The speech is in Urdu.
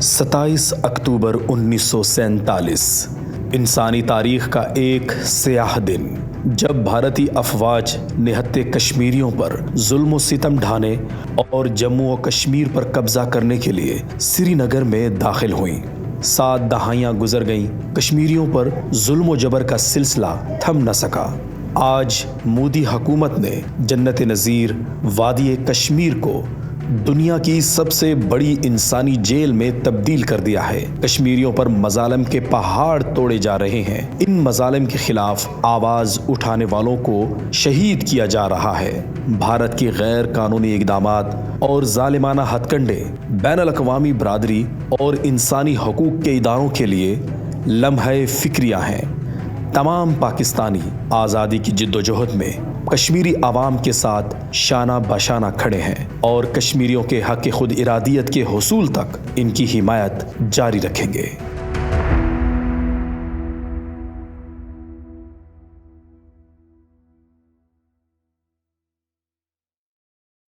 27 اکتوبر 1947 انسانی تاریخ کا ایک سیاہ دن، جب بھارتی افواج نہتے کشمیریوں پر ظلم و ستم ڈھانے اور جموں و کشمیر پر قبضہ کرنے کے لیے سری نگر میں داخل ہوئیں۔ 7 دہائیاں گزر گئیں، کشمیریوں پر ظلم و جبر کا سلسلہ تھم نہ سکا۔ آج مودی حکومت نے جنت نظیر وادی کشمیر کو دنیا کی سب سے بڑی انسانی جیل میں تبدیل کر دیا ہے۔ کشمیریوں پر مظالم کے پہاڑ توڑے جا رہے ہیں۔ ان مظالم کے خلاف آواز اٹھانے والوں کو شہید کیا جا رہا ہے۔ بھارت کی غیر قانونی اقدامات اور ظالمانہ ہتھ کنڈے بین الاقوامی برادری اور انسانی حقوق کے اداروں کے لیے لمحہ فکریہ ہیں۔ تمام پاکستانی آزادی کی جد و جہد میں کشمیری عوام کے ساتھ شانہ بشانہ کھڑے ہیں اور کشمیریوں کے حق خود ارادیت کے حصول تک ان کی حمایت جاری رکھیں گے۔